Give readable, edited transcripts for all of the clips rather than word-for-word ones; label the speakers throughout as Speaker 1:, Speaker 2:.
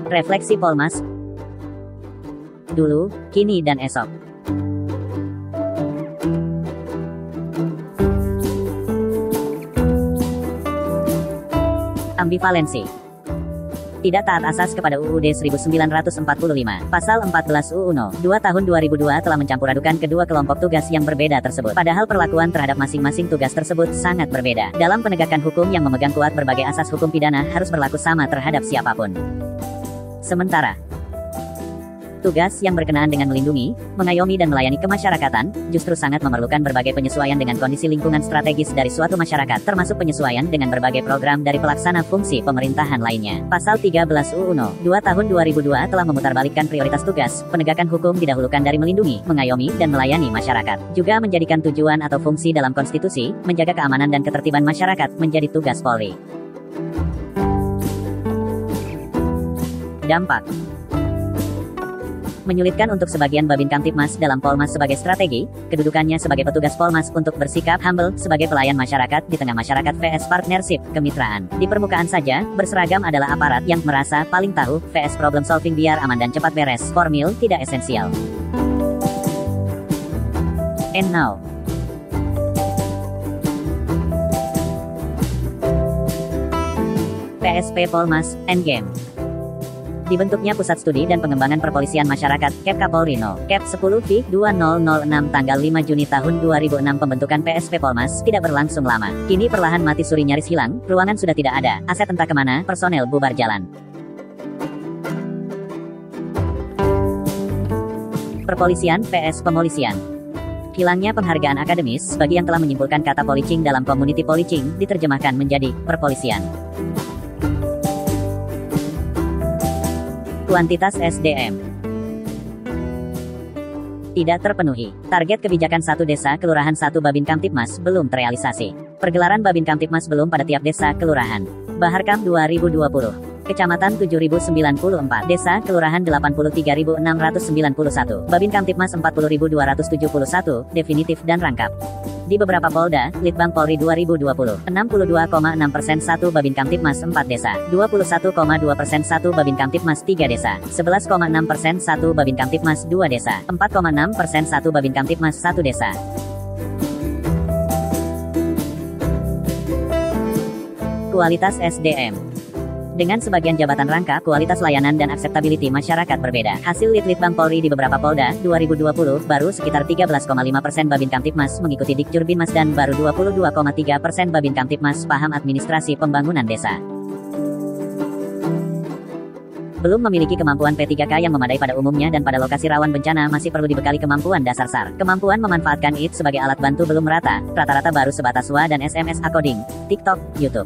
Speaker 1: Refleksi Polmas. Dulu, kini dan esok. Ambivalensi. Tidak taat asas kepada UUD 1945. Pasal 14 UU No. 2 Tahun 2002 telah mencampuradukan kedua kelompok tugas yang berbeda tersebut. Padahal perlakuan terhadap masing-masing tugas tersebut sangat berbeda. Dalam penegakan hukum yang memegang kuat berbagai asas hukum pidana harus berlaku sama terhadap siapapun. Sementara tugas yang berkenaan dengan melindungi, mengayomi dan melayani kemasyarakatan, justru sangat memerlukan berbagai penyesuaian dengan kondisi lingkungan strategis dari suatu masyarakat, termasuk penyesuaian dengan berbagai program dari pelaksana fungsi pemerintahan lainnya. Pasal 13 UU No. 2 Tahun 2002 telah memutarbalikkan prioritas tugas, penegakan hukum didahulukan dari melindungi, mengayomi, dan melayani masyarakat. Juga menjadikan tujuan atau fungsi dalam konstitusi, menjaga keamanan dan ketertiban masyarakat, menjadi tugas Polri. Dampak. Menyulitkan untuk sebagian Babin Kamtipmas dalam Polmas sebagai strategi, kedudukannya sebagai petugas Polmas untuk bersikap humble sebagai pelayan masyarakat di tengah masyarakat vs partnership, kemitraan. Di permukaan saja, berseragam adalah aparat yang merasa paling tahu vs problem solving biar aman dan cepat beres. Formil tidak esensial. And now. PSP Polmas, Endgame. Dibentuknya Pusat Studi dan Pengembangan Perpolisian Masyarakat, KEP Kapolri No. KEP 10V2006 tanggal 5 Juni tahun 2006. Pembentukan PSP Polmas tidak berlangsung lama. Kini perlahan mati suri nyaris hilang, ruangan sudah tidak ada, aset entah kemana, personel bubar jalan. Perpolisian vs Pemolisian. Hilangnya penghargaan akademis bagi yang telah menyimpulkan kata policing dalam community policing diterjemahkan menjadi perpolisian. Kuantitas SDM tidak terpenuhi. Target kebijakan satu desa kelurahan satu Babin Kamtipmas belum terrealisasi. Pergelaran Babin Kamtipmas belum pada tiap desa kelurahan. Baharkam 2020. Kecamatan 7094, Desa Kelurahan 83.691, Babin Kamtipmas 40.271, definitif dan rangkap. Di beberapa Polda, Litbang Polri 2020, 62,6% 1 Babin Kamtipmas 4 desa, 21,2% 1 Babin Kamtipmas 3 desa, 11,6% 1 Babin Kamtipmas 2 desa, 4,6% 1 Babin Kamtipmas 1 desa. Kualitas SDM. Dengan sebagian jabatan rangka, kualitas layanan dan akseptability masyarakat berbeda. Hasil Litbang Polri di beberapa Polda, 2020, baru sekitar 13,5% Babin Kamtipmas mengikuti Dikjur Binmas dan baru 22,3% Babin Kamtipmas paham administrasi pembangunan desa. Belum memiliki kemampuan P3K yang memadai pada umumnya dan pada lokasi rawan bencana masih perlu dibekali kemampuan dasar SAR. Kemampuan memanfaatkan IT sebagai alat bantu belum merata, rata-rata baru sebatas WA dan SMS coding, TikTok, YouTube.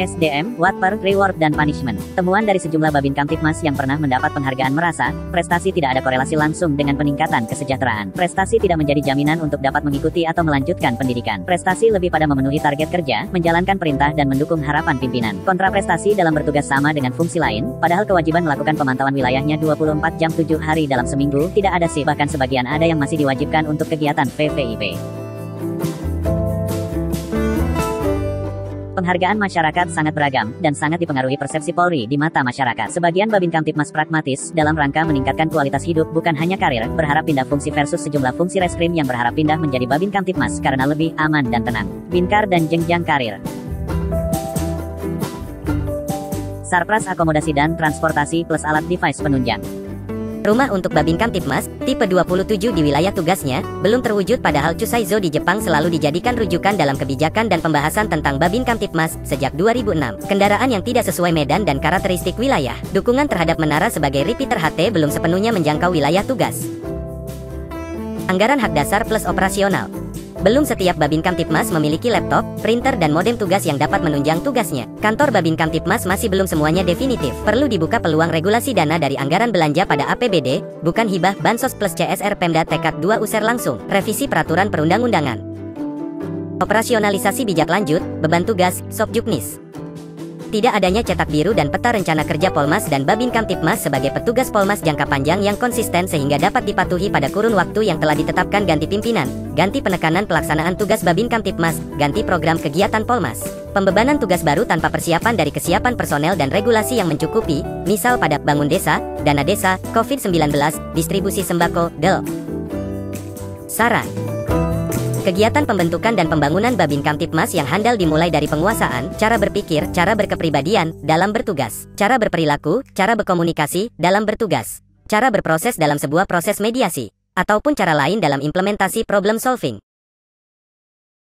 Speaker 1: SDM, Watper, Reward dan Punishment. Temuan dari sejumlah Babin Kamtipmas yang pernah mendapat penghargaan merasa, prestasi tidak ada korelasi langsung dengan peningkatan kesejahteraan. Prestasi tidak menjadi jaminan untuk dapat mengikuti atau melanjutkan pendidikan. Prestasi lebih pada memenuhi target kerja, menjalankan perintah dan mendukung harapan pimpinan. Kontraprestasi dalam bertugas sama dengan fungsi lain, padahal kewajiban melakukan pemantauan wilayahnya 24 jam 7 hari dalam seminggu, tidak ada sih, bahkan sebagian ada yang masih diwajibkan untuk kegiatan VVIP. Penghargaan masyarakat sangat beragam, dan sangat dipengaruhi persepsi Polri di mata masyarakat. Sebagian Babin Kamtipmas pragmatis, dalam rangka meningkatkan kualitas hidup bukan hanya karir, berharap pindah fungsi versus sejumlah fungsi reskrim yang berharap pindah menjadi Babin Kamtipmas karena lebih aman dan tenang. Binkar dan jenjang karir. Sarpras akomodasi dan transportasi plus alat device penunjang.
Speaker 2: Rumah untuk Babin Kamtipmas, tipe 27 di wilayah tugasnya, belum terwujud padahal Chusaizo di Jepang selalu dijadikan rujukan dalam kebijakan dan pembahasan tentang Babin Kamtipmas, sejak 2006. Kendaraan yang tidak sesuai medan dan karakteristik wilayah. Dukungan terhadap menara sebagai repeater HT belum sepenuhnya menjangkau wilayah tugas. Anggaran hak dasar plus operasional. Belum setiap Babin Kamtipmas memiliki laptop, printer dan modem tugas yang dapat menunjang tugasnya. Kantor Babin Kamtipmas masih belum semuanya definitif. Perlu dibuka peluang regulasi dana dari anggaran belanja pada APBD, bukan hibah, bansos plus CSR Pemda tekad 2 user langsung. Revisi peraturan perundang-undangan. Operasionalisasi bijak lanjut, beban tugas, Sopjuknis. Tidak adanya cetak biru dan peta rencana kerja Polmas dan Babin Kamtipmas sebagai petugas Polmas jangka panjang yang konsisten sehingga dapat dipatuhi pada kurun waktu yang telah ditetapkan, ganti pimpinan, ganti penekanan pelaksanaan tugas Babin Kamtipmas, ganti program kegiatan Polmas. Pembebanan tugas baru tanpa persiapan dari kesiapan personel dan regulasi yang mencukupi, misal pada bangun desa, dana desa, COVID-19, distribusi sembako, del. Saran. Kegiatan pembentukan dan pembangunan Babin Kamtipmas yang handal dimulai dari penguasaan, cara berpikir, cara berkepribadian, dalam bertugas, cara berperilaku, cara berkomunikasi, dalam bertugas, cara berproses dalam sebuah proses mediasi, ataupun cara lain dalam implementasi problem solving.